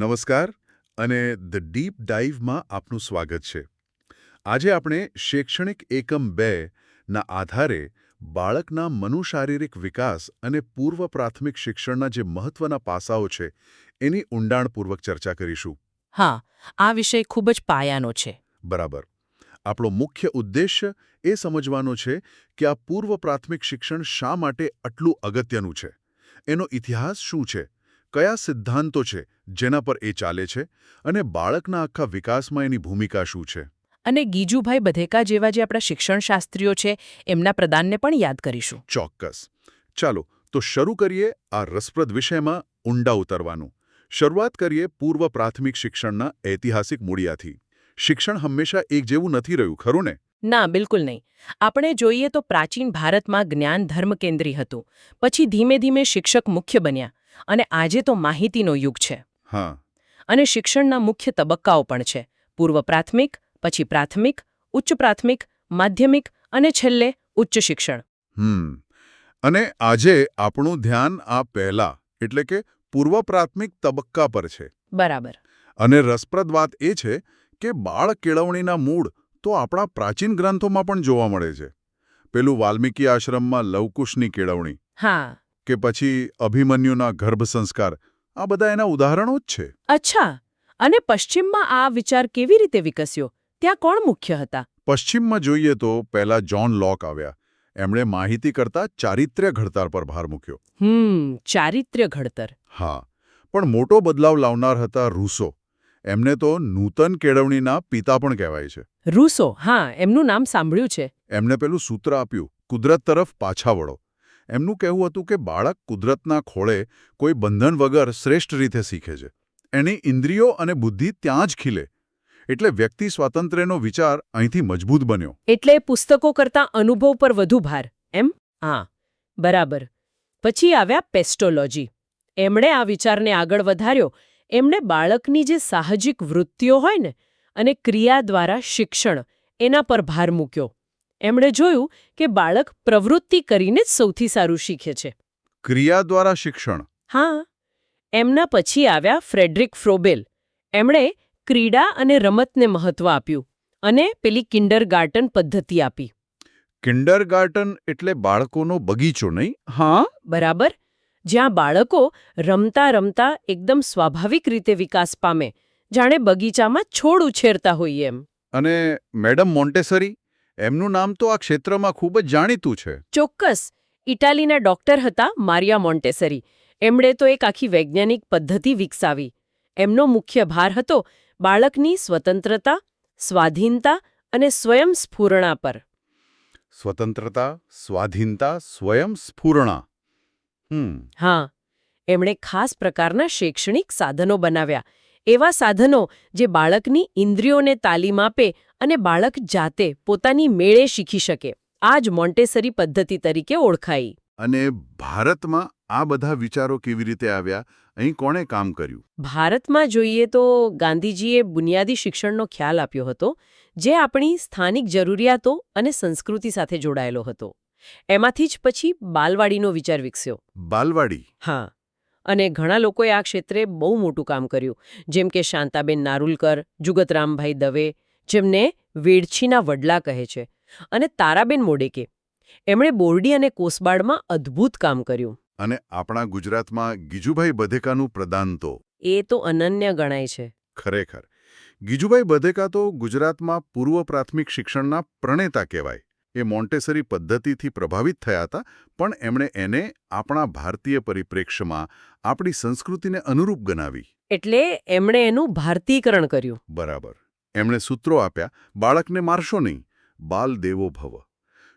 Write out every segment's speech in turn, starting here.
નમસ્કાર અને the deep ડાઇવમાં આપનું સ્વાગત છે. આજે આપણે શૈક્ષણિક એકમ 2 ના આધારે બાળકના મનોશારીરિક વિકાસ અને પૂર્વ પ્રાથમિક શિક્ષણના જે મહત્વના પાસાઓ છે એની ઊંડાણપૂર્વક ચર્ચા કરીશું. હા, આ વિષય ખૂબ જ પાયાનો છે. બરાબર. આપણો મુખ્ય ઉદ્દેશ્ય એ સમજવાનો છે કે આ પૂર્વ પ્રાથમિક શિક્ષણ શા માટે આટલું અગત્યનું છે, એનો ઇતિહાસ શું છે, કયા સિદ્ધાંતો છે જેના પર એ ચાલે છે અને બાળકના આખા વિકાસમાં એની ભૂમિકા શું છે. અને ગીજુભાઈ બધેકા જેવા જે આપણા શિક્ષણશાસ્ત્રીઓ છે એમના પ્રદાનને પણ યાદ કરીશું. ચોક્કસ. ચાલો તો શરૂ કરીએ આ રસપ્રદ વિષયમાં ઊંડા ઉતરવાનું. શરૂઆત કરીએ પૂર્વ પ્રાથમિક શિક્ષણના ઐતિહાસિક મૂળિયાથી. શિક્ષણ હંમેશા એક જેવું નથી રહ્યું, ખરું ને? ના, બિલકુલ નહીં. આપણે જોઈએ તો પ્રાચીન ભારતમાં જ્ઞાન ધર્મ કેન્દ્રી હતું. પછી ધીમે ધીમે શિક્ષક મુખ્ય બન્યા અને આજે તો માહિતીનો યુગ છે. હા. અને શિક્ષણના મુખ્ય તબક્કાઓ પણ છે. પૂર્વ પ્રાથમિક, પછી પ્રાથમિક, ઉચ્ચ પ્રાથમિક, માધ્યમિક અને છેલ્લે ઉચ્ચ શિક્ષણ. અને આજે આપણું ધ્યાન આ પહેલા એટલે કે પૂર્વ પ્રાથમિક તબક્કા પર છે. બરાબર. અને રસપ્રદ વાત એ છે કે બાળ કેળવણીના મૂળ તો આપણા પ્રાચીન ગ્રંથોમાં પણ જોવા મળે છે. પેલું વાલ્મીકી આશ્રમમાં લવકુશની કેળવણી, હા. કે પછી અભિમન્યુના ગર્ભ સંસ્કાર, આ બધા એના ઉદાહરણો જ છે. અચ્છા. અને પશ્ચિમમાં આ વિચાર કેવી રીતે વિકસ્યો? ત્યાં કોણ મુખ્ય હતા? પશ્ચિમમાં જોઈએ તો પહેલા જ્હોન લોક આવ્યા. એમણે માહિતી કરતા ચારિત્ર્ય ઘડતર પર ભાર મૂક્યો. ચારિત્ર્ય ઘડતર. હા, પણ મોટો બદલાવ લાવનાર હતા રૂસો. એમને તો નૂતન કેળવણીના પિતા પણ કહેવાય છે. રૂસો, હા, એમનું નામ સાંભળ્યું છે. એમને પેલું સૂત્ર આપ્યું, કુદરત તરફ પાછા વળો. એમનું કહેવું હતું કે બાળક કુદરતના ખોળે કોઈ બંધન વગર શ્રેષ્ઠ રીતે શીખે છે. એની ઇન્દ્રિયો અને બુદ્ધિ ત્યાં જ ખીલે. એટલે વ્યક્તિ સ્વાતંત્ર્યનો વિચાર અહીંથી મજબૂત બન્યો. એટલે પુસ્તકો કરતાં અનુભવ પર વધુ ભાર, એમ? હા, બરાબર. પછી આવ્યા પેસ્ટોલોજી. એમણે આ વિચારને આગળ વધાર્યો. એમણે બાળકની જે સાહજિક વૃત્તિઓ હોય ને અને ક્રિયા દ્વારા શિક્ષણ, એના પર ભાર મૂક્યો. એમણે જોયું કે બાળક પ્રવૃત્તિ કરીને જ સૌથી સારું શીખે છે. ક્રિયા દ્વારા શિક્ષણ. હા. એમના પછી આવ્યા ફ્રેડરિક ફ્રોબેલ. એમણે ક્રીડા અને રમતને મહત્વ આપ્યું અને પેલી કિન્ડરગાર્ટન પદ્ધતિ આપી. કિન્ડરગાર્ટન એટલે બાળકોનો બગીચો, નહીં? હા, બરાબર. જ્યાં બાળકો રમતા રમતા એકદમ સ્વાભાવિક રીતે વિકાસ પામે, જાણે બગીચામાં છોડ ઉછેરતા હોઈએ એમ. અને મેડમ મોન્ટેસરી, એમનું નામ તો આ ક્ષેત્રમાં ખૂબ જ જાણીતું છે. ચોક્કસ. ઇટાલીના ડોક્ટર હતા મારિયા મોન્ટેસરી. એમણે તો એક આખી વૈજ્ઞાનિક પદ્ધતિ વિકસાવી. એમનો મુખ્ય ભાર હતો બાળકની સ્વતંત્રતા, સ્વાધીનતા અને સ્વયંસ્ફૂરણા પર. સ્વતંત્રતા, સ્વાધીનતા, સ્વયંસ્ફૂરણા. હા. એમણે ખાસ પ્રકારના શૈક્ષણિક સાધનો બનાવ્યા. એવા સાધનો જે બાળકની ઇન્દ્રિયોને તાલીમ આપે અને બાળક જાતે પોતાની મેળે શીખી શકે. આ જ મોન્ટેસરી પદ્ધતિ તરીકે ઓળખાઈ. અને ભારતમાં આ બધા વિચારો કેવી રીતે આવ્યા? અહીં કોણે કામ કર્યું? ભારતમાં જોઈએ તો ગાંધીજીએ બુનિયાદી શિક્ષણનો ખ્યાલ આપ્યો હતો, જે આપણી સ્થાનિક જરૂરિયાતો અને સંસ્કૃતિ સાથે જોડાયેલો હતો. એમાંથી જ પછી બાલવાડીનો વિચાર વિકસ્યો. બાલવાડી? હા. અને ઘણા લોકોએ આ ક્ષેત્રે બહુ મોટું કામ કર્યું, જેમ કે શાંતાબેન નારુલકર, જુગતરામભાઈ દવે, જેમને વેડછીના વડલા કહે છે, અને તારાબેન મોડેકે. એમણે બોરડી અને કોસબાડમાં અદ્ભુત કામ કર્યું. અને આપણા ગુજરાતમાં ગીજુભાઈ બધેકાનું પ્રદાન તો એ તો અનન્ય ગણાય છે. ખરેખર. ગીજુભાઈ બધેકા તો ગુજરાતમાં પૂર્વ પ્રાથમિક શિક્ષણના પ્રણેતા કહેવાય. એ મોન્ટેસરી પદ્ધતિથી પ્રભાવિત થયા હતા, પણ એમણે એને આપણા ભારતીય પરિપ્રેક્ષ્યમાં આપણી સંસ્કૃતિને અનુરૂપ બનાવી. એટલે એમણે એનું ભારતીકરણ કર્યું. બરાબર. એમણે સૂત્રો આપ્યા, બાળકને મારશો નહીં, બાલ દેવો ભવ.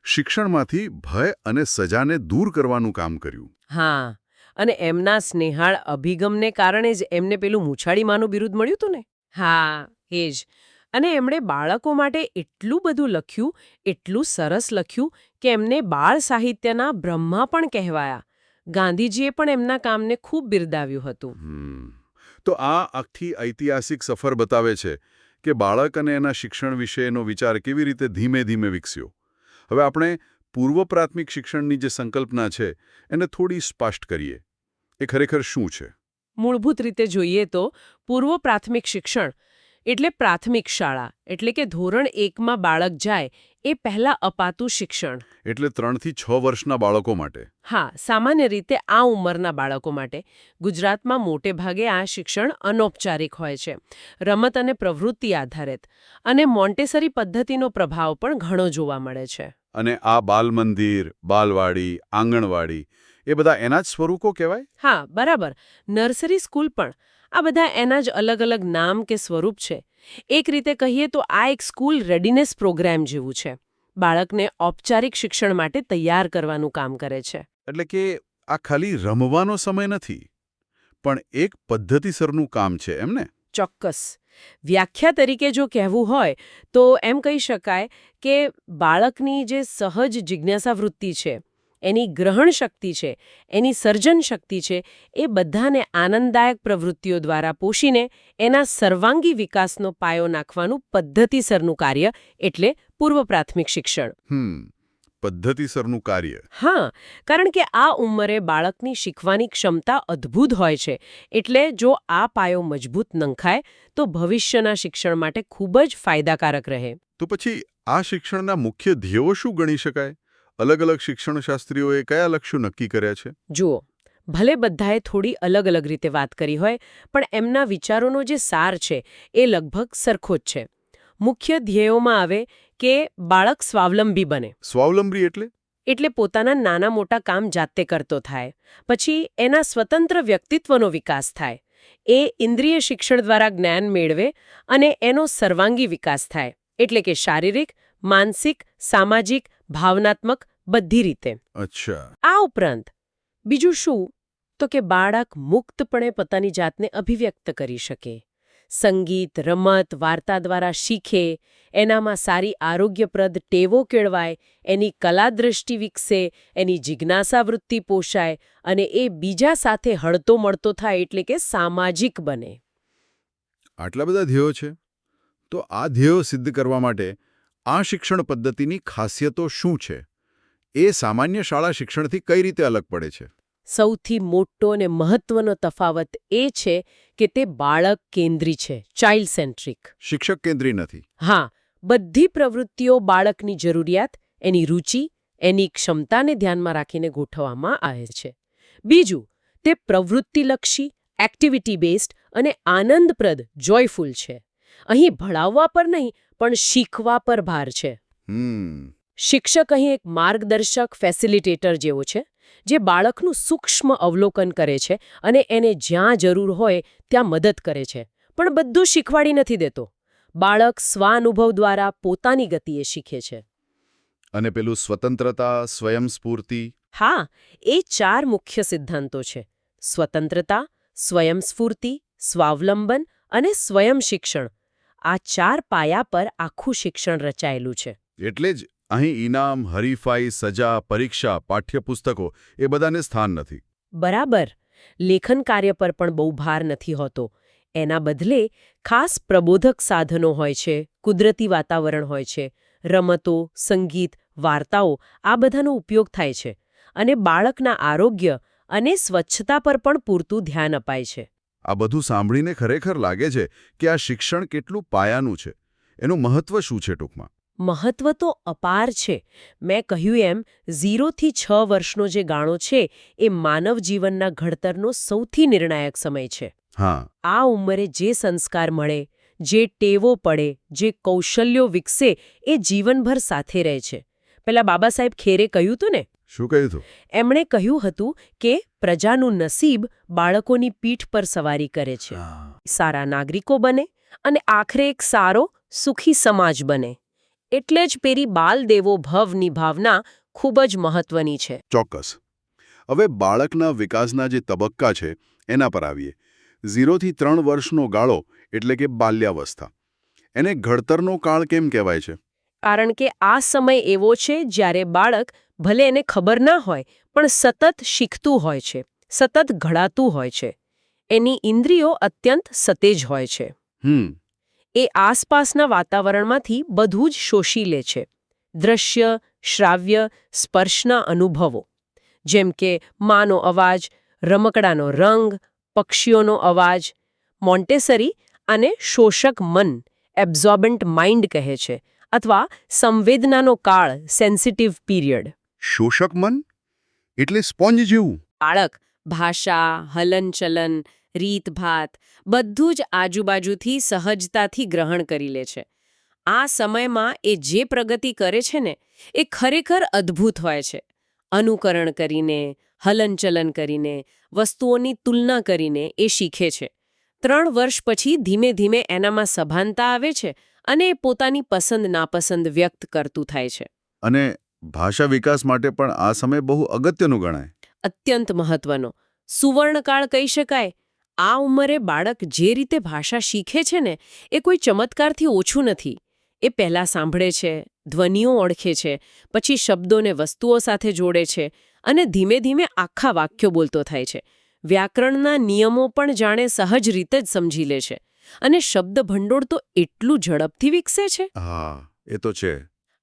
શિક્ષણમાંથી ભય અને સજાને દૂર કરવાનું કામ કર્યું. હા. અને એમના સ્નેહાળ અભિગમને કારણે જ એમને પેલું મૂછાળીમાનું બિરુદ મળ્યું હતું ને? હા, એ જ. અને એમણે બાળકો માટે એટલું બધું લખ્યું, એટલું સરસ લખ્યું કે એમને બાળ સાહિત્યના બ્રહ્મા પણ કહેવાયા. ગાંધીજીએ પણ એમના કામને ખૂબ બિરદાવ્યું હતું. તો આ આખી ઐતિહાસિક સફર બતાવે છે કે બાળક અને એના શિક્ષણ વિશેનો વિચાર કેવી રીતે ધીમે ધીમે વિકસ્યો. હવે આપણે પૂર્વ પ્રાથમિક શિક્ષણની જે સંકલ્પના છે એને થોડી સ્પષ્ટ કરીએ. એ ખરેખર શું છે? મૂળભૂત રીતે જોઈએ તો પૂર્વ પ્રાથમિક શિક્ષણ એટલે પ્રાથમિક શાળા એટલે કે ધોરણ 1માં બાળક જાય એ પહેલા અપાતું શિક્ષણ. એટલે 3 થી 6 વર્ષના બાળકો માટે. હા, સામાન્ય રીતે આ ઉંમરના બાળકો માટે. ગુજરાતમાં મોટે ભાગે આ શિક્ષણ અનૌપચારિક હોય છે, રમત અને પ્રવૃત્તિ આધારિત, અને મોન્ટેસરી પદ્ધતિનો પ્રભાવ પણ ઘણો જોવા મળે છે. અને આ બાલ મંદિર, બાલવાડી, આંગણવાડી એ બધા એના જ સ્વરૂપો કહેવાય? હા, બરાબર. નર્સરી સ્કૂલ પણ આ બધા એના જ અલગ અલગ નામ કે સ્વરૂપ છે. એક રીતે કહીએ તો આ એક સ્કૂલ રેડીનેસ પ્રોગ્રામ જેવું છે. બાળકને ઔપચારિક શિક્ષણ માટે તૈયાર કરવાનું કામ કરે છે. એટલે કે આ ખાલી રમવાનો સમય નથી, પણ એક પદ્ધતિસરનું કામ છે, એમને? ચોક્કસ. વ્યાખ્યા તરીકે જો કહેવું હોય તો એમ કહી શકાય કે બાળકની જે સહજ જિજ્ઞાસા વૃત્તિ છે, એની ગ્રહણ શક્તિ છે, એની સર્જન શક્તિ છે, એ બધાને આનંદદાયક પ્રવૃત્તિઓ દ્વારા પોષીને એના સર્વાંગી વિકાસનો પાયો નાખવાનું પદ્ધતિસરનું કાર્ય એટલે પૂર્વ પ્રાથમિક શિક્ષણ. પદ્ધતિસરનું કાર્ય. હા, કારણ કે આ ઉંમરે બાળકની શીખવાની ક્ષમતા અદ્ભુત હોય છે. એટલે જો આ પાયો મજબૂત નંખાય તો ભવિષ્યના શિક્ષણ માટે ખૂબ જ ફાયદાકારક રહે. તો પછી આ શિક્ષણના મુખ્ય ધ્યેયો શું ગણી શકાય? અલગ અલગ શિક્ષણશાસ્ત્રીઓએ કયા લક્ષ્યો નક્કી કર્યા છે? જુઓ, ભલે બધાએ થોડી અલગ અલગ રીતે વાત કરી હોય, પણ એમના વિચારોનો જે સાર છે એ લગભગ સરખો જ છે. મુખ્ય ધ્યેયોમાં આવે કે બાળક સ્વાવલંબી બને. સ્વાવલંબી એટલે? એટલે પોતાના નાના મોટા કામ જાતે કરતો થાય. પછી એના સ્વતંત્ર વ્યક્તિત્વનો વિકાસ થાય. એ ઇન્દ્રિય શિક્ષણ દ્વારા જ્ઞાન મેળવે અને એનો સર્વાંગી વિકાસ થાય. એટલે કે શારીરિક, માનસિક, સામાજિક, ભાવનાત્મક બધી રીતે. અચ્છા. આ ઉપરાંત બીજું શું તો કે બાળક મુક્તપણે પોતાની જાતને અભિવ્યક્ત કરી શકે. સંગીત, રમત, વાર્તા દ્વારા શીખે, એનામાં સારી આરોગ્યપ્રદ ટેવો કેળવાય, એની કલાદૃષ્ટિ વિકસે, એની જિજ્ઞાસા વૃત્તિ પોષાય અને એ બીજા સાથે હળતો મળતો થાય એટલે કે સામાજિક બને. આટલા બધા ધ્યેયો છે. તો આ ધ્યેયો સિદ્ધ કરવા માટે આ શિક્ષણ પદ્ધતિની ખાસિયતો શું છે? એ સામાન્ય શાળા શિક્ષણથી કઈ રીતે અલગ પડે છે? સૌથી મોટો અને મહત્વનો તફાવત એ છે કે તે બાળક કેન્દ્રી છે, ચાઇલ્ડ સેન્ટ્રિક. શિક્ષક કેન્દ્રી નથી. હા, બધી પ્રવૃત્તિઓ બાળકની જરૂરિયાત, એની રુચિ, એની ક્ષમતાને ધ્યાનમાં રાખીને ગોઠવવામાં આવે છે. બીજું, તે પ્રવૃત્તિલક્ષી, એક્ટિવિટી બેઝડ અને આનંદપ્રદ, જોયફુલ છે. અહીં ભણાવવા પર નહીં, પણ શીખવા પર ભાર છે. શિક્ષક અહીં એક માર્ગદર્શક, ફેસિલિટેટર જેવો છે, જે બાળકનું સૂક્ષ્મ અવલોકન કરે છે અને એને જ્યાં જરૂર હોય ત્યાં મદદ કરે છે. પણ બધું શીખવાડી નથી દેતો. બાળક સ્વાનુભવ દ્વારા પોતાની ગતિએ શીખે છે. અને પેલું સ્વતંત્રતા, સ્વયંસ્ફૂર્તિ? હા, એ 4 મુખ્ય સિદ્ધાંતો છે: સ્વતંત્રતા, સ્વયંસ્ફૂર્તિ, સ્વાવલંબન અને સ્વયં શિક્ષણ. આ 4 પાયા પર આખું શિક્ષણ રચાયેલું છે. એટલે જ અહીં ઇનામ, હરીફાઈ, સજા, પરીક્ષા, પાઠ્યપુસ્તકો એ બધાને સ્થાન નથી. બરાબર. લેખન કાર્ય પર પણ બહુ ભાર નથી હોતો. એના બદલે ખાસ પ્રબોધક સાધનો હોય છે, કુદરતી વાતાવરણ હોય છે, રમતો, સંગીત, વાર્તાઓ, આ બધાનો ઉપયોગ થાય છે. અને બાળકના આરોગ્ય અને સ્વચ્છતા પર પણ પૂરતું ધ્યાન અપાય છે. આ બધું સાંભળીને ખરેખર લાગે છે કે આ શિક્ષણ કેટલું પાયાનું છે. એનું મહત્વ શું છે ટૂંકમાં? મહત્વ તો અપાર છે. મેં કહ્યું એમ 0 થી 6 વર્ષનો જે ગાળો છે એ માનવ જીવનના ઘડતરનો સૌથી નિર્ણાયક સમય છે. હા. આ ઉંમરે જે સંસ્કાર મળે, જે ટેવો પડે, જે કૌશલ્યો વિકસે એ જીવનભર સાથે રહે છે. પેલા બાબા સાહેબ ખેરે કહ્યું હતું ને? શું કહ્યું હતું? એમણે કહ્યું હતું કે પ્રજાનું નસીબ બાળકોની પીઠ પર સવારી કરે છે. સારા નાગરિકો બને અને આખરે એક સારો, સુખી સમાજ બને. એટલે જ પેરી બાલ દેવો ભવની ભાવના ખૂબ જ મહત્વની છે. ચોક્કસ. હવે બાળકના વિકાસના જે તબક્કા છે એના પર આવીએ. 0 થી 3 વર્ષનો ગાળો એટલે કે બાલ્યાવસ્થા. એને ઘડતરનો કાળ કેમ કહેવાય છે? કારણ કે આ સમય એવો છે જ્યારે બાળક ભલે એને ખબર ના હોય પણ સતત શીખતું હોય છે, સતત ઘડાતું હોય છે. એની ઇન્દ્રિયો અત્યંત સતેજ હોય છે. એ આસપાસના વાતાવરણમાંથી બધું જ શોષી લે છે. દ્રશ્ય, શ્રાવ્ય, સ્પર્શના અનુભવો, જેમ કે માનો અવાજ, રમકડાનો રંગ, પક્ષીઓનો અવાજ. મોન્ટેસરી આને શોષક મન એબ્ઝોર્બન્ટ માઇન્ડ કહે છે, અથવા સંવેદનાનો કાળ સેન્સિટિવ પીરિયડ. શોષક મન એટલે સ્પોન્જ જેવું. બાળક ભાષા, હલનચલન, રીતભાત બધું જ આજુબાજુથી સહજતાથી ગ્રહણ કરી લે છે. આ સમયમાં એ જે પ્રગતિ કરે છે ને એ ખરેખર અદ્ભુત હોય છે. અનુકરણ કરીને, હલનચલન કરીને, વસ્તુઓની તુલના કરીને એ શીખે છે. 3 વર્ષ પછી ધીમે ધીમે એનામાં સભાનતા આવે છે અને એ પોતાની પસંદ નાપસંદ વ્યક્ત કરતું થાય છે. અને ભાષા વિકાસ માટે પણ આ સમય બહુ અગત્યનું ગણાય. અત્યંત મહત્વનો, સુવર્ણકાળ કહી શકાય. આ ઉંમરે બાળક જે રીતે ભાષા શીખે છે ને એ કોઈ ચમત્કારથી ઓછું નથી. એ પહેલાં સાંભળે છે, ધ્વનિઓ ઓળખે છે, પછી શબ્દોને વસ્તુઓ સાથે જોડે છે અને ધીમે ધીમે આખા વાક્યો બોલતો થાય છે. વ્યાકરણના નિયમો પણ જાણે સહજ રીતે જ સમજી લે છે. અને શબ્દ ભંડોળ તો એટલું ઝડપથી વિકસે છે. હા, એ તો છે.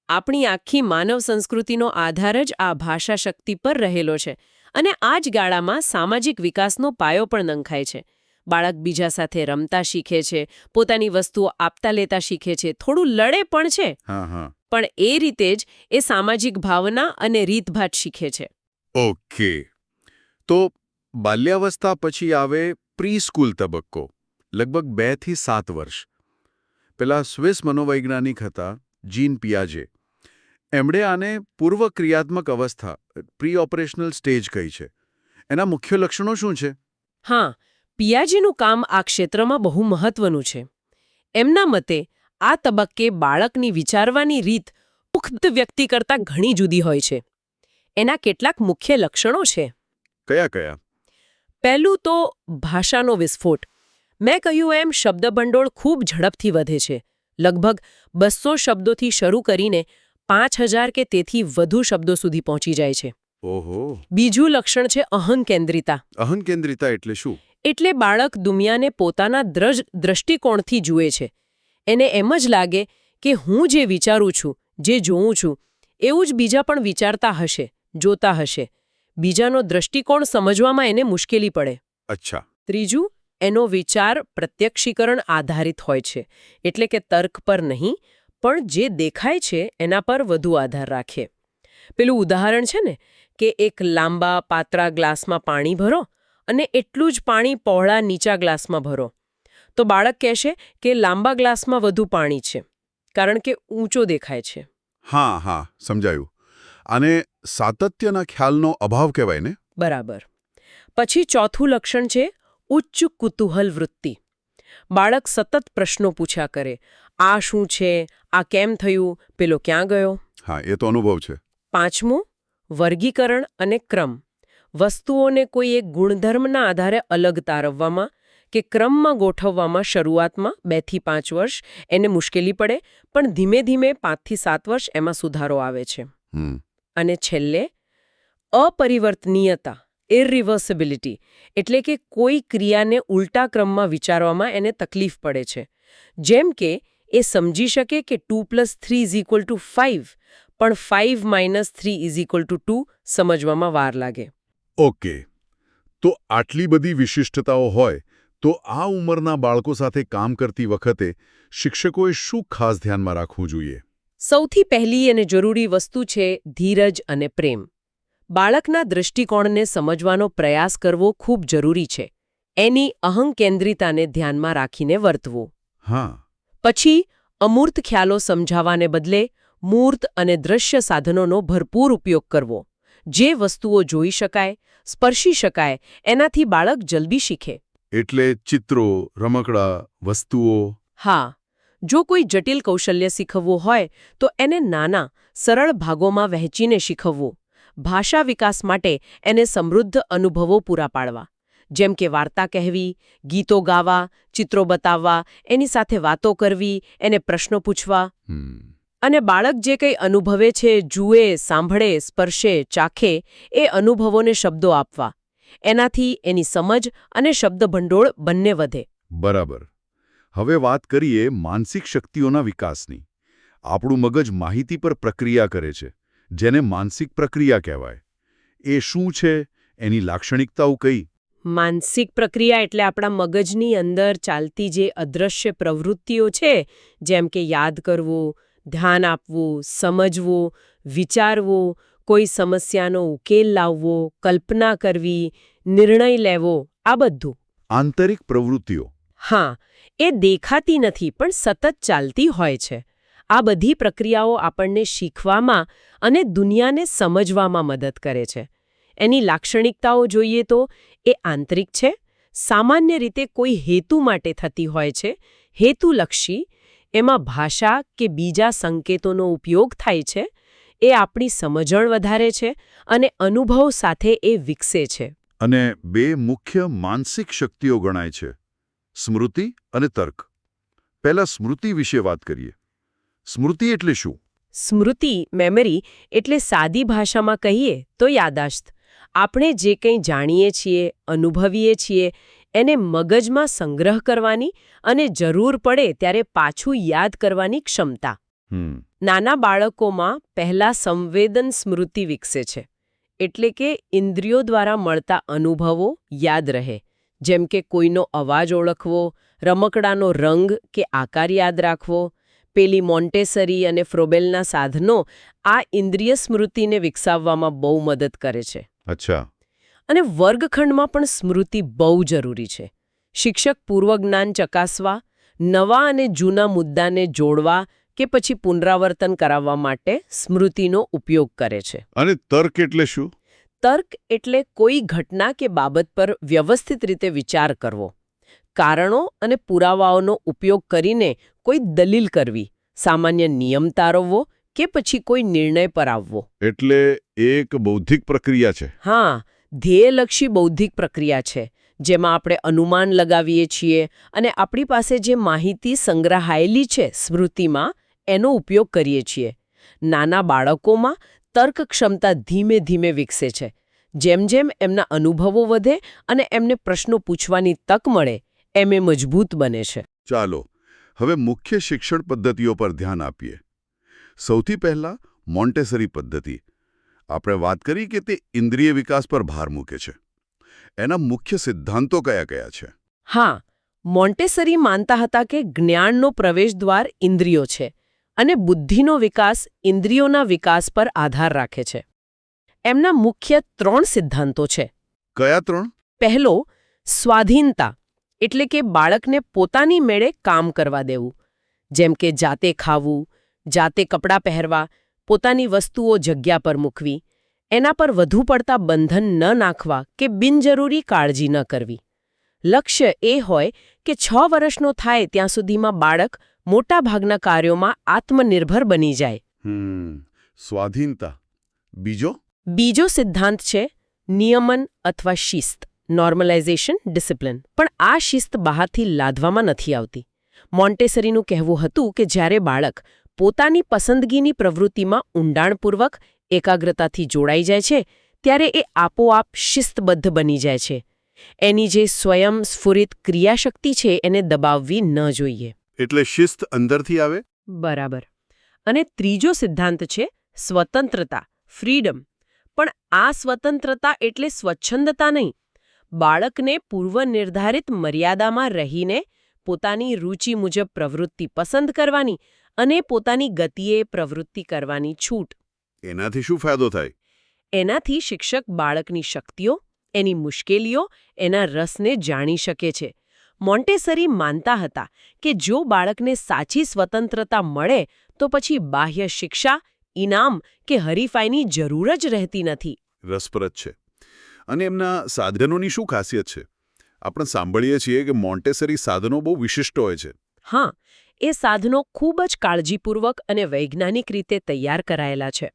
આપણી આખી માનવ સંસ્કૃતિનો આધાર જ આ ભાષા શક્તિ પર રહેલો છે. અને આ જ ગાળામાં સામાજિક વિકાસનો પાયો પણ નંખાય છે. બાળક બીજા સાથે રમતા શીખે છે, પોતાની વસ્તુઓ આપતા લેતા શીખે છે, થોડું લડે પણ છે. પણ એ રીતે જ એ સામાજિક ભાવના અને રીતભાત શીખે છે. ઓકે. તો બાલ્યાવસ્થા પછી આવે પ્રી સ્કૂલ તબક્કો, લગભગ 2 થી 7 વર્ષ. પેલા સ્વિસ મનોવૈજ્ઞાનિક હતા જીન પિયાજે. એમણે આને પૂર્વ ક્રિયાત્મક અવસ્થા, પ્રી ઓપરેશનલ સ્ટેજ કહી છે. એના મુખ્ય લક્ષણો શું છે? હા, પિયાજેનું કામ આ ક્ષેત્રમાં બહુ મહત્વનું છે. એમના મતે આ તબક્કે બાળકની વિચારવાની રીત પુખ્ત વ્યક્તિ કરતાં ઘણી જુદી હોય છે. એના કેટલાક મુખ્ય લક્ષણો છે. કયા કયા? પહેલું તો ભાષાનો વિસ્ફોટ. મેં કહ્યું એમ શબ્દભંડોળ ખૂબ ઝડપથી વધે છે. લગભગ 200 શબ્દોથી શરૂ કરીને 5000 કે તેથી વધુ શબ્દો સુધી પહોંચી જાય છે. ઓહો. બીજું લક્ષણ છે અહંકેન્દ્રિતા. અહંકેન્દ્રિતા એટલે શું? એટલે બાળક દુનિયાને પોતાના દ્રષ્ટિકોણથી જુએ છે. એને એમ જ લાગે કે હું જે વિચારું છું, જે જોઉં છું, એવું જ બીજા પણ વિચારતા હશે, જોતા હશે. બીજાનો દ્રષ્ટિકોણ સમજવામાં એને મુશ્કેલી પડે. અચ્છા. ત્રીજું, એનો વિચાર પ્રત્યક્ષીકરણ આધારિત હોય છે. એટલે કે તર્ક પર નહીં, પણ જે દેખાય છે એના પર વધુ આધાર રાખે. પેલું ઉદાહરણ છે ને કે એક લાંબા પાતળા ગ્લાસમાં પાણી ભરો અને એટલું જ પાણી પહોળા નીચા ગ્લાસમાં ભરો, તો બાળક કહેશે કે લાંબા ગ્લાસમાં વધુ પાણી છે, કારણ કે ઊંચો દેખાય છે. હા, સમજાયું. અને સાતત્યના ખ્યાલનો અભાવ કહેવાય ને? બરાબર. પછી ચોથું લક્ષણ છે ઉચ્ચ કુતૂહલ વૃત્તિ. બાળક સતત પ્રશ્નો પૂછ્યા કરે. આ શું છે? આ કેમ થયું? પેલો ક્યાં ગયો? હા, એ તો અનુભવ છે. પાંચમું, વર્ગીકરણ અને ક્રમ. વસ્તુઓને કોઈ એક ગુણધર્મના આધારે અલગ તારવવામાં કે ક્રમમાં ગોઠવવામાં શરૂઆતમાં 2 થી 5 વર્ષ એને મુશ્કેલી પડે, પણ ધીમે ધીમે 5 થી 7 વર્ષ એમાં સુધારો આવે છે. અને છેલ્લે અપરિવર્તનીયતા, ઇરિવર્સિબિલિટી, એટલે કે કોઈ ક્રિયાને ઉલટા ક્રમમાં વિચારવામાં એને તકલીફ પડે છે. જેમ કે એ સમજી શકે કે 2 + 3 = 5, પણ 5 - 3 = 2 સમજવામાં વાર લાગે. ઓકે. તો આટલી બધી વિશિષ્ટતાઓ હોય તો આ ઉંમરના બાળકો સાથે કામ કરતી વખતે શિક્ષકોએ શું ખાસ ધ્યાનમાં રાખવું જોઈએ? સૌથી પહેલી અને જરૂરી વસ્તુ છે ધીરજ અને પ્રેમ. બાળકના દૃષ્ટિકોણને સમજવાનો પ્રયાસ કરવો ખૂબ જરૂરી છે. એની અહંકેન્દ્રિતાને ધ્યાનમાં રાખીને વર્તવું. હા. પછી અમૂર્ત ખ્યાલો સમજાવવાને બદલે મૂર્ત અને દ્રશ્ય સાધનોનો ભરપૂર ઉપયોગ કરવો. જે વસ્તુઓ જોઈ શકાય, સ્પર્શી શકાય, એનાથી બાળક જલ્દી શીખે. એટલે ચિત્રો, રમકડા, વસ્તુઓ. હા. જો કોઈ જટિલ કૌશલ્ય શીખવવું હોય તો એને નાના, સરળ ભાગોમાં વહેંચીને શીખવવું. ભાષા વિકાસ માટે એને સમૃદ્ધ અનુભવો પૂરા પાડવા. જેમ કે વાર્તા કહેવી, ગીતો ગાવા, ચિત્રો બતાવવા, એની સાથે વાતો કરવી, એને પ્રશ્નો પૂછવા. અને બાળક જે કંઈ અનુભવે છે, જુએ, સાંભળે, સ્પર્શે, ચાખે, એ અનુભવોને શબ્દો આપવા. એનાથી એની સમજ અને શબ્દભંડોળ બંને વધે. બરાબર. હવે વાત કરીએ માનસિક શક્તિઓના વિકાસની. આપણું મગજ માહિતી પર પ્રક્રિયા કરે છે, જેને માનસિક પ્રક્રિયા કહેવાય. એ શું છે? એની લાક્ષણિકતાઓ કઈ? માનસિક પ્રક્રિયા એટલે આપણા મગજની અંદર ચાલતી જે અદૃશ્ય પ્રવૃત્તિઓ છે, જેમ કે યાદ કરવું, ધ્યાન આપવું, સમજવું, વિચારવું, કોઈ સમસ્યાનો ઉકેલ લાવવો, કલ્પના કરવી, નિર્ણય લેવો, આ બધું. આંતરિક પ્રવૃત્તિઓ. હા, એ દેખાતી નથી પણ સતત ચાલતી હોય છે. આ બધી પ્રક્રિયાઓ આપણને શીખવામાં અને દુનિયાને સમજવામાં મદદ કરે છે. એની લાક્ષણિકતાઓ જોઈએ તો એ આંતરિક છે, સામાન્ય રીતે કોઈ હેતુ માટે થતી હોય છે, હેતુલક્ષી, એમાં ભાષા કે બીજા સંકેતોનો ઉપયોગ થાય છે, એ આપણી સમજણ વધારે છે અને અનુભવ સાથે એ વિકસે છે. અને બે મુખ્ય માનસિક શક્તિઓ ગણાય છે, સ્મૃતિ અને તર્ક. પહેલા સ્મૃતિ વિશે વાત કરીએ. સ્મૃતિ એટલે શું? સ્મૃતિ, મેમરી, એટલે સાદી ભાષામાં કહીએ તો યાદાશ્ત. આપણે જે કંઈ જાણીએ છીએ, અનુભવીએ છીએ, એને મગજમાં સંગ્રહ કરવાની અને જરૂર પડે ત્યારે પાછું યાદ કરવાની ક્ષમતા. નાના બાળકોમાં પહેલા સંવેદન સ્મૃતિ વિકસે છે, એટલે કે ઇન્દ્રિયો દ્વારા મળતા અનુભવો યાદ રહે, જેમ કે કોઈનો અવાજ ઓળખવો, રમકડાનો રંગ કે આકાર યાદ રાખવો. પેલી મોન્ટેસરી અને ફ્રોબેલના સાધનો આ ઇન્દ્રિય સ્મૃતિને વિકસાવવામાં બહુ મદદ કરે છે. અચ્છા. અને વર્ગખંડમાં પણ સ્મૃતિ બહુ જરૂરી છે. શિક્ષક પૂર્વજ્ઞાન ચકાસવા, નવા અને જૂના મુદ્દાને જોડવા કે પછી પુનરાવર્તન કરાવવા માટે સ્મૃતિનો ઉપયોગ કરે છે. અને તર્ક એટલે શું? તર્ક એટલે કોઈ ઘટના કે બાબત પર વ્યવસ્થિત રીતે વિચાર કરવો, કારણો અને પુરાવાઓનો ઉપયોગ કરીને કોઈ દલીલ કરવી, સામાન્ય નિયમ તારવવો કે પછી કોઈ નિર્ણય પર આવવો. એટલે એક બૌદ્ધિક પ્રક્રિયા છે. હા, ધ્યેયલક્ષી બૌદ્ધિક પ્રક્રિયા છે, જેમાં આપણે અનુમાન લગાવીએ છીએ અને આપણી પાસે જે માહિતી સંગ્રહાયેલી છે સ્મૃતિમાં, એનો ઉપયોગ કરીએ છીએ. નાના બાળકોમાં તર્ક ક્ષમતા ધીમે ધીમે વિકસે છે. જેમ જેમ એમના અનુભવો વધે અને એમને પ્રશ્નો પૂછવાની તક મળે, એમ એ મજબૂત બને છે. ચાલો, હવે મુખ્ય શિક્ષણ પદ્ધતિઓ પર ધ્યાન આપીએ. સૌથી પહેલા મોન્ટેસરી પદ્ધતિ. આપણે વાત કરી કે તે ઇન્દ્રિય વિકાસ પર ભાર મૂકે છે. એના મુખ્ય સિદ્ધાંતો કયા કયા છે? હા, મોન્ટેસરી માનતા હતા કે જ્ઞાનનો પ્રવેશદ્વાર ઇન્દ્રિયો છે અને બુદ્ધિનો વિકાસ ઇન્દ્રિયોના વિકાસ પર આધાર રાખે છે. એમના મુખ્ય 3 સિદ્ધાંતો છે. કયા 3? પહેલો, સ્વાધીનતા, એટલે કે બાળકને પોતાની મેળે કામ કરવા દેવું, જેમ કે જાતે ખાવું, જાતે કપડાં પહેરવા, પોતાની વસ્તુઓ જગ્યા પર મૂકવી, એના પર વધુ પડતા બંધન ન નાખવા કે બિનજરૂરી કાળજી ન કરવી. લક્ષ્ય એ હોય કે 6 વર્ષનો થાય ત્યાં સુધીમાં બાળક મોટાભાગના કાર્યોમાં આત્મનિર્ભર બની જાય. સ્વાધીનતા. બીજો? બીજો સિદ્ધાંત છે નિયમન અથવા શિસ્ત, નોર્મલાઇઝેશન, ડિસિપ્લિન. પણ આ શિસ્ત બહારથી લાદવામાં નથી આવતી. મોન્ટેસરીનું કહેવું હતું કે જ્યારે બાળક પોતાની પસંદગીની પ્રવૃત્તિમાં ઊંડાણપૂર્વક, એકાગ્રતાથી જોડાઈ જાય છે, ત્યારે એ આપોઆપ શિસ્તબદ્ધ બની જાય છે. એની જે સ્વયં સ્ફુરિત ક્રિયાશક્તિ છે એને દબાવવી ન જોઈએ. એટલે શિસ્ત અંદરથી આવે? બરાબર. અને ત્રીજો સિદ્ધાંત છે સ્વતંત્રતા, ફ્રીડમ. પણ આ સ્વતંત્રતા એટલે સ્વચ્છંદતા નહીં. બાળકને પૂર્વનિર્ધારિત મર્યાદામાં રહીને પોતાની રુચિ મુજબ પ્રવૃત્તિ પસંદ કરવાની અને પોતાની ગતિએ પ્રવૃત્તિ કરવાની છૂટ. એનાથી શું ફાયદો થાય? એનાથી શિક્ષક બાળકની શક્તિઓ, એની મુશ્કેલીઓ, એના રસને જાણી શકે છે. મોન્ટેસરી માનતા હતા કે જો બાળકને સાચી સ્વતંત્રતા મળે તો પછી બાહ્ય શિક્ષા, ઇનામ કે હરીફાઈની જરૂર જ રહેતી નથી. રસપ્રદ છે. અને એમના સાધનોની શું ખાસિયત છે? આપણે સાંભળીએ છીએ કે મોન્ટેસરી સાધનો બહુ વિશિષ્ટ હોય છે. હા, એ સાધનો ખૂબ જ કાળજીપૂર્વક અને વૈજ્ઞાનિક રીતે તૈયાર કરાયેલા છે.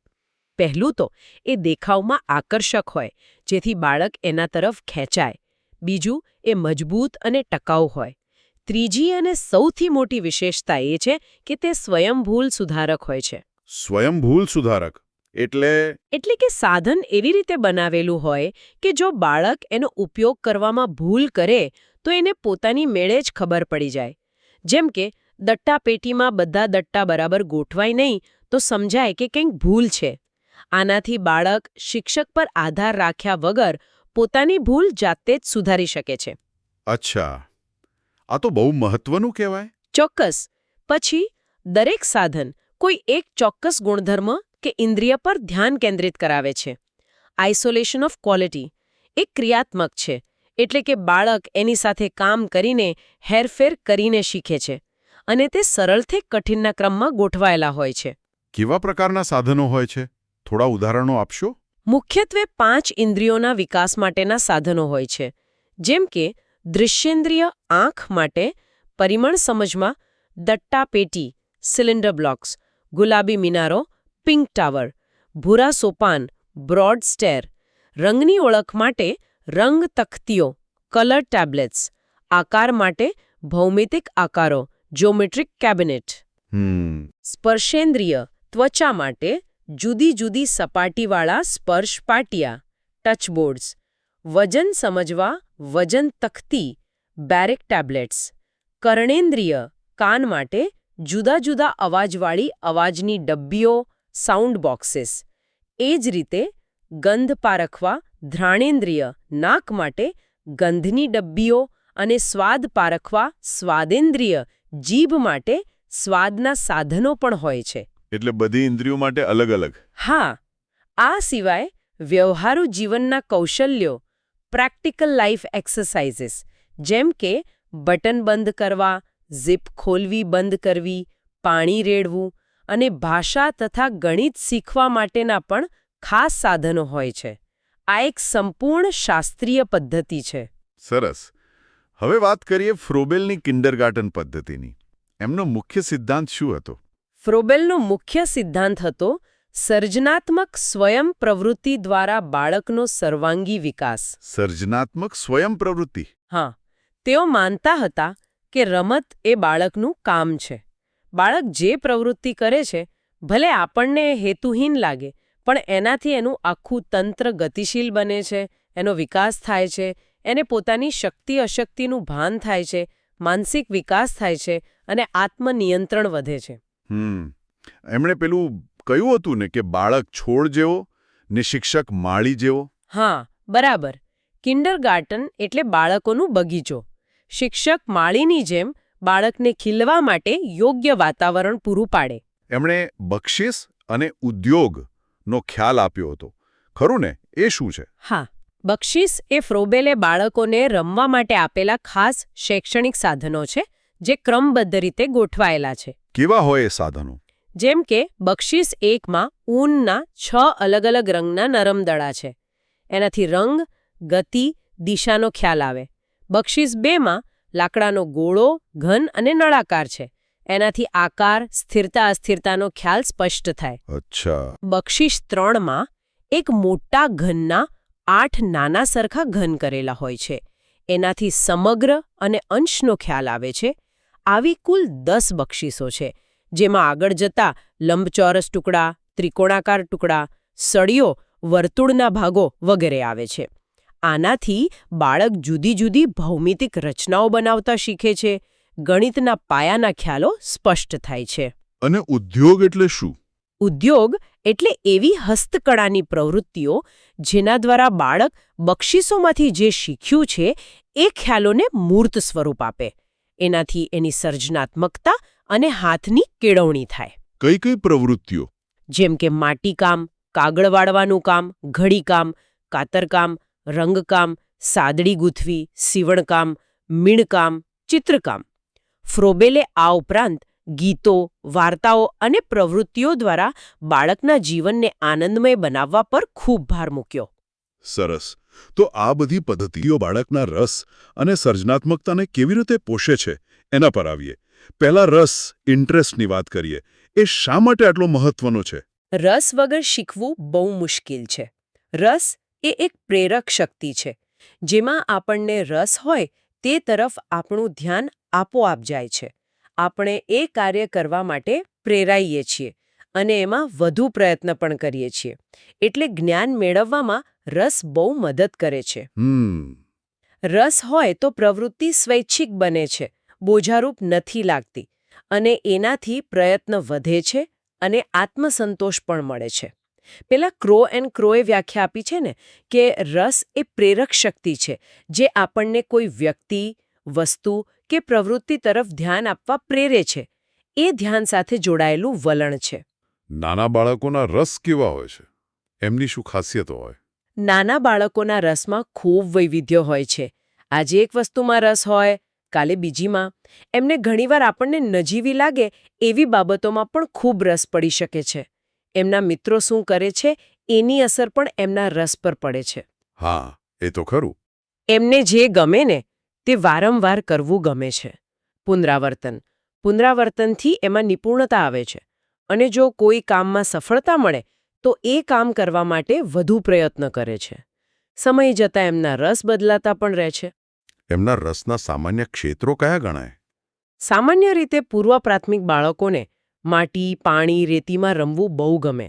પહેલું તો એ દેખાવમાં આકર્ષક હોય, જેથી બાળક એના તરફ ખેંચાય. બીજું, એ મજબૂત અને ટકાઉ હોય. ત્રીજી અને સૌથી મોટી વિશેષતા એ છે કે તે સ્વયંભૂલ સુધારક હોય છે. સ્વયંભૂલ સુધારક એટલે કે સાધન એવી રીતે બનાવેલું હોય કે જો બાળક એનો ઉપયોગ કરવામાં ભૂલ કરે તો એને પોતાની મેળે જ ખબર પડી જાય. જેમ કે દટ્ટાપેટીમાં બધા દટ્ટા બરાબર ગોઠવાય નહીં તો સમજાય કે કંઈક ભૂલ છે. આનાથી બાળક શિક્ષક પર આધાર રાખ્યા વગર પોતાની ભૂલ જાતે જ સુધારી શકે છે. અચ્છા, આ તો બહુ મહત્વનું કહેવાય. ચોક્કસ. પછી દરેક સાધન કોઈ એક ચોક્કસ ગુણધર્મ કે ઇન્દ્રિય પર ધ્યાન કેન્દ્રિત કરાવે છે. આઇસોલેશન ઓફ ક્વોલિટી એક ક્રિયાત્મક છે, એટલે કે બાળક એની સાથે કામ કરીને હેરફેર કરીને શીખે છે અને તે સરળથી કઠિનના ક્રમમાં ગોઠવાયેલા હોય છે. કેવા પ્રકારના સાધનો હોય છે? થોડા ઉદાહરણો આપશો? મુખ્યત્વે 5 ઇન્દ્રિયોના વિકાસ માટેના સાધનો હોય છે, જેમ કે દૃશ્યેન્દ્રિય આંખ માટે પરિમળ સમજમાં દટ્ટા પેટી સિલિન્ડર બ્લોક્સ, ગુલાબી મિનારો પિંક ટાવર, ભૂરા સોપાન બ્રોડ સ્ટેર, રંગની ઓળખ માટે રંગ તખ્તીઓ કલર ટેબ્લેટ્સ, આકાર માટે ભૌમિતિક આકારો જ્યોમેટ્રિક કેબિનેટ, સ્પર્શેન્દ્રિય ત્વચા માટે જુદી જુદી સપાટીવાળા સ્પર્શ પાટિયા ટચબોર્ડ્સ, વજન સમજવા વજન તખ્તી બેરેક ટેબ્લેટ્સ, કર્ણેન્દ્રિય કાન માટે જુદા જુદા અવાજવાળી અવાજની ડબ્બીઓ સાઉન્ડ બોક્સીસ. એ જ રીતે ગંધ પારખવા ઘ્રાણેન્દ્રિય નાક માટે ગંધની ડબ્બીઓ અને સ્વાદ પારખવા સ્વાદેન્દ્રિય જીભ માટે સ્વાદના સાધનો પણ હોય છે. એટલે બધી ઇન્દ્રિયો માટે અલગ અલગ. હા, આ સિવાય વ્યવહારુ જીવનના કૌશલ્યો પ્રેક્ટિકલ લાઈફ એક્સરસાઇઝીસ જેમ કે બટન બંધ કરવા, ઝીપ ખોલવી બંધ કરવી, પાણી રેડવું અને ભાષા તથા ગણિત શીખવા માટેના પણ ખાસ સાધનો હોય છે. આ એક સંપૂર્ણ શાસ્ત્રીય પદ્ધતિ છે. સરસ. હવે વાત કરીએ ફ્રોબેલની કિન્ડરગાર્ટન પદ્ધતિની. એમનો મુખ્ય સિદ્ધાંત શું હતો? ફ્રોબેલનો મુખ્ય સિદ્ધાંત હતો સર્જનાત્મક સ્વયં પ્રવૃત્તિ દ્વારા બાળકનો સર્વાંગી વિકાસ. સર્જનાત્મક સ્વયં પ્રવૃત્તિ. હા, તેઓ માનતા હતા કે રમત એ બાળકનું કામ છે. બાળક જે પ્રવૃત્તિ કરે છે, ભલે આપણને હેતુહીન લાગે, પણ એનાથી એનું આખું તંત્ર ગતિશીલ બને છે, એનો વિકાસ થાય છે, એને પોતાની શક્તિ અશક્તિનું ભાન થાય છે, માનસિક વિકાસ થાય છે અને આત્મનિયંત્રણ વધે છે. એમણે પેલું કહ્યું હતું ને કે બાળક છોડ જેવો ને શિક્ષક માળી જેવો. હા, બરાબર. કિન્ડરગાર્ટન એટલે બાળકોનું બગીચો. શિક્ષક માળીની જેમ બાળકને ખીલવા માટે યોગ્ય વાતાવરણ પૂરું પાડે. એમણે બક્ષિસ અને ઉદ્યોગનો ખ્યાલ આપ્યો હતો. ખરું ને? એ શું છે? હા, બક્ષિસ એ ફ્રોબેલે બાળકોને રમવા માટે આપેલા ખાસ શૈક્ષણિક સાધનો છે, જે ક્રમબદ્ધ રીતે ગોઠવાયેલા છે. કેવા હોય એ સાધનો? જેમ કે બક્ષિસ 1માં ઊનના 6 અલગ અલગ રંગના નરમ દડા છે. એનાથી રંગ, ગતિ, દિશાનો ખ્યાલ આવે. બક્ષિસ 2માં લાકડાનો ગોળો, ઘન અને નળાકાર છે. એનાથી આકાર, સ્થિરતા અસ્થિરતાનો ખ્યાલ સ્પષ્ટ થાય. અચ્છા. બક્ષિસ 3માં એક મોટા ઘનના 8 નાના સરખા ઘન કરેલા હોય છે. એનાથી સમગ્ર અને અંશનો ખ્યાલ આવે છે. આવી કુલ 10 બક્ષિસો છે, જેમાં આગળ જતા લંબચોરસ ટુકડા, ત્રિકોણાકાર ટુકડા, સળીઓ, વર્તુળના ભાગો વગેરે આવે છે. આનાથી બાળક જુદી જુદી ભૌમિતિક રચનાઓ બનાવતા શીખે છે. ગણિતના પાયાના ખ્યાલો સ્પષ્ટ થાય છે. અને ઉદ્યોગ એટલે શું? ઉદ્યોગ એટલે એવી હસ્તકળાની પ્રવૃત્તિઓ જેના દ્વારા બાળક બક્ષિસોમાંથી જે શીખ્યું છે એ ખ્યાલોને મૂર્ત સ્વરૂપ આપે. એનાથી એની સર્જનાત્મકતા અને હાથની કેળવણી થાય. કઈ કઈ પ્રવૃત્તિઓ? જેમ કે માટીકામ, કાગળ વાળવાનું કામ, ઘડીકામ, કાતરકામ, રંગકામ, સાદડી ગૂંથવી, સીવણકામ, મીણકામ, ચિત્રકામ. ફ્રોબેલે આ ઉપરાંત ગીતો, વાર્તાઓ અને પ્રવૃત્તિઓ દ્વારા બાળકના જીવનને આનંદમય બનાવવા પર ખૂબ ભાર મૂક્યો. સરસ. તો આ બધી પદ્ધતિઓ બાળકના રસ અને સર્જનાત્મકતાને કેવી રીતે પોષે છે એના પર આવીએ. પહેલા રસ, ઇન્ટરેસ્ટની વાત કરીએ. એ શા માટે આટલો મહત્વનો છે? રસ વગર શીખવું બહુ મુશ્કેલ છે. રસ એ એક પ્રેરક શક્તિ છે. જેમાં આપણને રસ હોય તે તરફ આપણું ધ્યાન આપોઆપ જાય છે. આપણે એ કાર્ય કરવા માટે પ્રેરાઈએ છીએ અને એમાં વધુ પ્રયત્ન પણ કરીએ છીએ. એટલે જ્ઞાન મેળવવામાં રસ બહુ મદદ કરે છે. રસ હોય તો પ્રવૃત્તિ સ્વૈચ્છિક બને છે, બોજારૂપ નથી લાગતી અને એનાથી પ્રયત્ન વધે છે અને આત્મસંતોષ પણ મળે છે. પેલા ક્રો એન્ડ ક્રોએ વ્યાખ્યા આપી છે ને કે રસ એ પ્રેરક શક્તિ છે જે આપણને કોઈ વ્યક્તિ, વસ્તુ કે પ્રવૃત્તિ તરફ ધ્યાન આપવા પ્રેરે છે. એ ધ્યાન સાથે જોડાયેલું વલણ છે. નાના બાળકોના રસ કેવા હોય છે? એમની શું ખાસિયતો હોય? નાના બાળકોના રસમાં ખૂબ વૈવિધ્ય હોય છે. આજે એક વસ્તુમાં રસ હોય, કાલે બીજીમાં. એમને ઘણીવાર આપણને નજીવી લાગે એવી બાબતોમાં પણ ખૂબ રસ પડી શકે છે. એમના મિત્રો શું કરે છે એની અસર પણ એમના રસ પર પડે છે. હા, એ તો ખરું. એમને જે ગમે ને તે વારંવાર કરવું ગમે છે. પુનરાવર્તનથી એમાં નિપુણતા આવે છે. અને જો કોઈ કામમાં સફળતા મળે તો એ કામ કરવા માટે વધુ પ્રયત્ન કરે છે. સમય જતાં એમના રસ બદલાતા પણ રહે છે. એમના રસના સામાન્ય ક્ષેત્રો કયા ગણાય? સામાન્ય રીતે પૂર્વ પ્રાથમિક બાળકોને માટી, પાણી, રેતીમાં રમવું બહુ ગમે.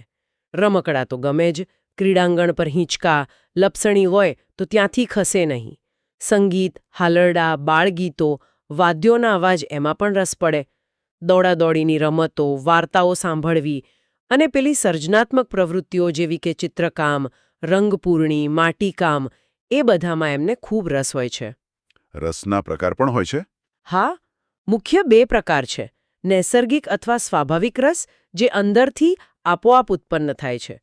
રમકડા તો ગમે જ, ક્રીડાંગણ પર હિંચકા, લપસણી હોય તો ત્યાંથી ખસે નહીં. સંગીત, હાલરડા, બાળગીતો, વાદ્યોના અવાજ એમાં પણ રસ પડે. દોડાદોડીની રમતો, વાર્તાઓ સાંભળવી અને પેલી સર્જનાત્મક પ્રવૃત્તિઓ જેવી કે ચિત્રકામ, રંગપૂરણી, માટીકામ એ બધામાં એમને ખૂબ રસ હોય છે. રસના પ્રકાર પણ હોય છે? હા, મુખ્ય 2 પ્રકાર છે. નૈસર્ગિક અથવા સ્વાભાવિક રસ જે અંદરથી આપોઆપ ઉત્પન્ન થાય છે.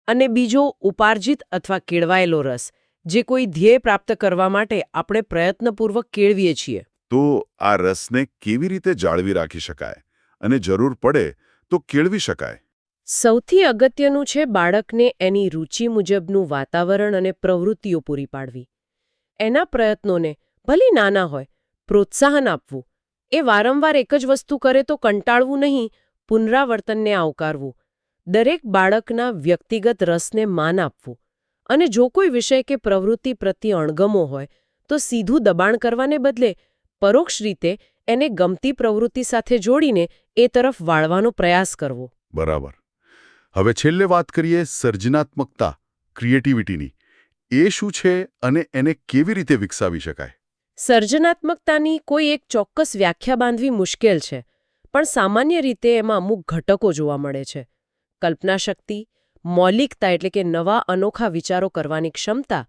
અને બીજો ઉપાર્જિત અથવા કેળવાયેલો રસ જે કોઈ ધ્યેય પ્રાપ્ત કરવા માટે આપણે પ્રયત્નપૂર્વક કેળવીએ છીએ. તો આ રસને કેવી રીતે જાળવી રાખી શકાય અને જરૂર પડે તો કેળવી શકાય? સૌથી અગત્યનું છે બાળકને એની રુચિ મુજબનું વાતાવરણ અને પ્રવૃત્તિઓ પૂરી પાડવી. એના પ્રયત્નોને ભલે નાના હોય પ્રોત્સાહન આપવું. એ વારંવાર એક જ વસ્તુ કરે તો કંટાળવું નહીં, પુનરાવર્તનને આવકારવું. દરેક બાળકના વ્યક્તિગત રસને માન આપવું. અને જો કોઈ વિષય કે પ્રવૃત્તિ પ્રત્યે અણગમો હોય તો સીધું દબાણ કરવાને બદલે પરોક્ષ રીતે એને ગમતી પ્રવૃત્તિ સાથે જોડીને એ તરફ વાળવાનો પ્રયાસ કરવો. બરાબર. હવે છેલ્લે વાત કરીએ સર્જનાત્મકતા, ક્રિએટિવિટીની. એ શું છે અને એને કેવી રીતે વિકસાવી શકાય? સર્જનાત્મકતાની કોઈ એક ચોક્કસ વ્યાખ્યા બાંધવી મુશ્કેલ છે, પણ સામાન્ય રીતે એમાં અમુક ઘટકો જોવા મળે છે. કલ્પનાશક્તિ, મૌલિકતા એટલે કે નવા અનોખા વિચારો કરવાની ક્ષમતા,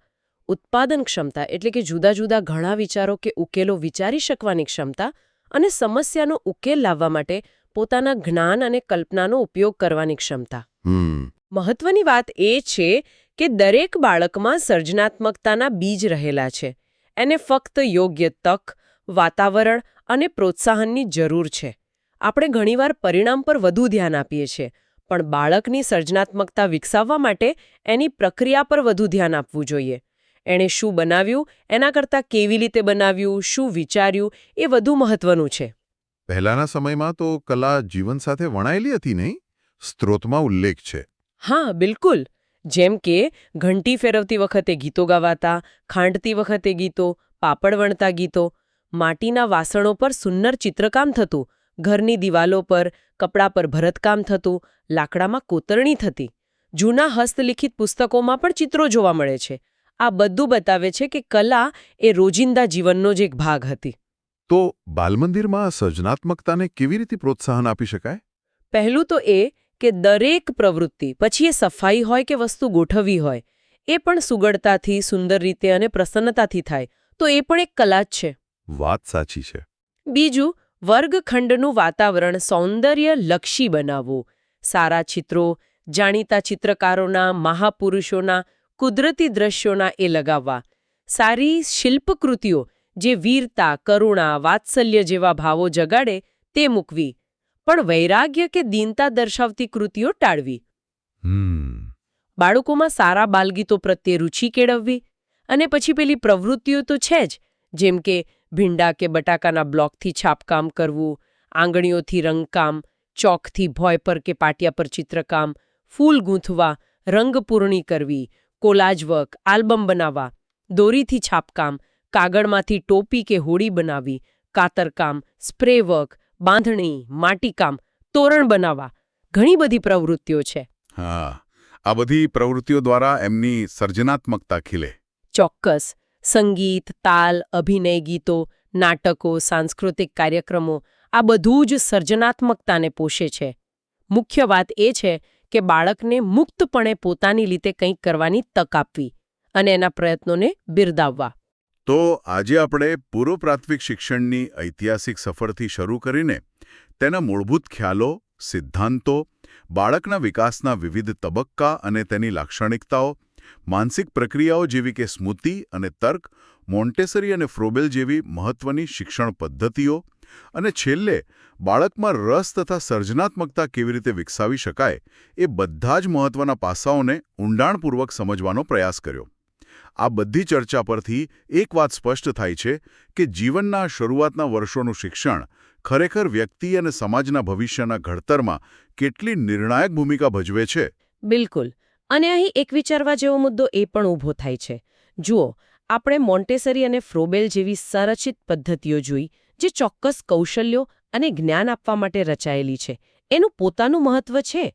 ઉત્પાદન ક્ષમતા એટલે કે જુદા જુદા ઘણા વિચારો કે ઉકેલો વિચારી શકવાની ક્ષમતા અને સમસ્યાનો ઉકેલ લાવવા માટે પોતાના જ્ઞાન અને કલ્પનાનો ઉપયોગ કરવાની ક્ષમતા. મહત્વની વાત એ છે કે દરેક બાળકમાં સર્જનાત્મકતાના બીજ રહેલા છે. એને ફક્ત યોગ્ય તક, વાતાવરણ અને પ્રોત્સાહનની જરૂર છે. આપણે ઘણીવાર પરિણામ પર વધુ ધ્યાન આપીએ છીએ, પણ બાળકની સર્જનાત્મકતા વિકસાવવા માટે એની પ્રક્રિયા પર વધુ ધ્યાન આપવું જોઈએ. એણે શું બનાવ્યું, એના કરતાં કેવી રીતે બનાવ્યું, શું વિચાર્યું એ વધુ મહત્વનું છે. પહેલાના સમયમાં તો કલા જીવન સાથે વણાયેલી હતી નહીં? સ્ત્રોતમાં ઉલ્લેખ છે. હા, બિલકુલ. જેમ કે ઘંટી ફેરવતી વખતે ગીતો ગાવાતા, ખાંડતી વખતે ગીતો, પાપડ વણતા ગીતો, માટીના વાસણો પર સુન્નર ચિત્રકામ થતું, ઘરની દિવાલો પર, કપડા પર ભરતકામ થતું, લાકડામાં કોતરણી થતી. જૂના હસ્તલિખિત પુસ્તકોમાં પણ ચિત્રો જોવા મળે છે. આ બધું બતાવે છે કે કલા એ રોજિંદા જીવનનો જ એક ભાગ હતી. તો બાલમંદિરમાં સર્જનાત્મકતાને કેવી રીતે પ્રોત્સાહન આપી શકાય? પહેલું તો એ કે દરેક પ્રવૃત્તિ, પછી એ સફાઈ હોય કે વસ્તુ ગોઠવવી હોય, એ પણ સુગડતાથી, સુંદર રીતે અને પ્રસન્નતાથી થાય તો એ પણ એક કલા જ છે. વાત સાચી છે. બીજું, વર્ગખંડનું વાતાવરણ સૌંદર્યલક્ષી બનાવવું. સારા ચિત્રો, જાણીતા ચિત્રકારોના, મહાપુરુષોના, કુદરતી દ્રશ્યોના એ લગાવવા. સારી શિલ્પકૃતિઓ જે વીરતા, કરુણા, વાત્સલ્ય જેવા ભાવો જગાડે તે મૂકવી. પણ વૈરાગ્ય કે દીનતા દર્શાવતી કૃતિઓ ટાળવી. બાળકોમાં સારા બાલગીતો પ્રત્યે રુચિ કેળવવી. અને પછી પેલી પ્રવૃત્તિઓ તો છે જ, જેમ કે ભીંડા કે બટાકાના બ્લોકથી છાપકામ કરવું, આંગળીઓથી રંગકામ, ચોકથી ભોય પર કે પાટિયા પર ચિત્રકામ, ફૂલ ગૂંથવા, રંગપૂરણી કરવી, કોલાજ વર્ક, આલ્બમ બનાવવા, દોરીથી છાપકામ, કાગળમાંથી ટોપી કે હોડી બનાવવી, કાતરકામ, સ્પ્રે વર્ક, બાંધણી, માટીકામ, તોરણ બનાવવા. ઘણી બધી પ્રવૃત્તિઓ છે. હા, આ બધી પ્રવૃત્તિઓ દ્વારા એમની સર્જનાત્મકતા ખીલે. ચોક્કસ. સંગીત, તાલ, અભિનય ગીતો, નાટકો, સાંસ્કૃતિક કાર્યક્રમો આ બધું જ સર્જનાત્મકતાને પોષે છે. મુખ્ય વાત એ છે કે બાળકને મુક્તપણે પોતાની રીતે કંઈક કરવાની તક આપવી અને એના પ્રયત્નોને બિરદાવવા. તો આજે આપણે પૂર્વ પ્રાથમિક શિક્ષણની ઐતિહાસિક સફરથી શરૂ કરીને તેના મૂળભૂત ખ્યાલો, સિદ્ધાંતો, બાળકના વિકાસના વિવિધ તબક્કા અને તેની લાક્ષણિકતાઓ, માનસિક પ્રક્રિયાઓ જેવી કે સ્મૃતિ અને તર્ક, મોન્ટેસરી અને ફ્રોબેલ જેવી મહત્વની શિક્ષણ પદ્ધતિઓ અને છેલ્લે બાળકમાં રસ તથા સર્જનાત્મકતા કેવી રીતે વિકસાવી શકાય એ બધા જ મહત્વના પાસાઓને ઊંડાણપૂર્વક સમજવાનો પ્રયાસ કર્યો. આ બધી ચર્ચા પરથી એક વાત સ્પષ્ટ થાય છે કે જીવનના શરૂઆતના વર્ષોનું શિક્ષણ ખરેખર વ્યક્તિ અને સમાજના ભવિષ્યના ઘડતરમાં કેટલી નિર્ણાયક ભૂમિકા ભજવે છે. બિલકુલ. અને અહીં એક વિચારવા જેવો મુદ્દો એ પણ ઊભો થાય છે. જુઓ, આપણે મોન્ટેસરી અને ફ્રોબેલ જેવી સંરચિત પદ્ધતિઓ જોઈ જે ચોક્કસ કૌશલ્યો અને જ્ઞાન આપવા માટે રચાયેલી છે. એનું પોતાનું મહત્વ છે,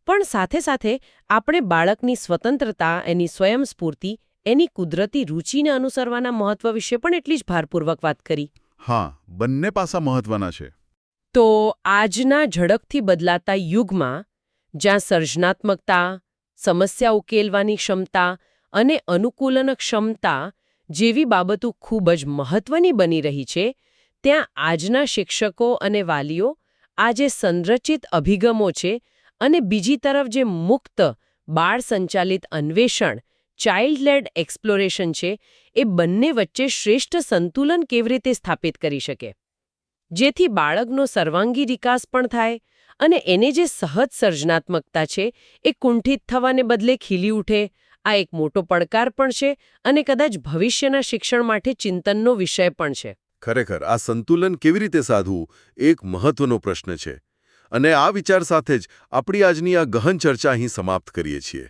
પણ સાથે સાથે આપણે બાળકની સ્વતંત્રતા, એની સ્વયંસ્ફૂર્તિ, એની કુદરતી રુચિને અનુસરવાના મહત્વ વિશે પણ એટલી જ ભારપૂર્વક વાત કરી. હા, બંને પાસા મહત્વના છે. તો આજના ઝડપથી બદલાતા યુગમાં જ્યાં સર્જનાત્મકતા, સમસ્યા ઉકેલવાની ક્ષમતા અને અનુકૂલન ક્ષમતા જેવી બાબતો ખૂબ જ મહત્વની બની રહી છે, ત્યાં આજના શિક્ષકો અને વાલીઓ આ જે સંરચિત અભિગમો છે અને બીજી તરફ જે મુક્ત, બાળ સંચાલિત અન્વેષણ, ચાઇલ્ડ લેડ એક્સપ્લોરેશન છે, એ બંને વચ્ચે શ્રેષ્ઠ સંતુલન કેવી રીતે સ્થાપિત કરી શકે, જેથી બાળકનો સર્વાંગી વિકાસ પણ થાય અને એને જે સહજ સર્જનાત્મકતા છે એ કુંઠિત થવાને બદલે ખીલી ઉઠે. આ એક મોટો પડકાર પણ છે અને કદાચ ભવિષ્યના શિક્ષણ માટે ચિંતનનો વિષય પણ છે. ખરેખર આ સંતુલન કેવી રીતે સાધવું એક મહત્વનો પ્રશ્ન છે. અને આ વિચાર સાથે જ આપણી આજની આ ગહન ચર્ચા અહીં સમાપ્ત કરીએ છીએ.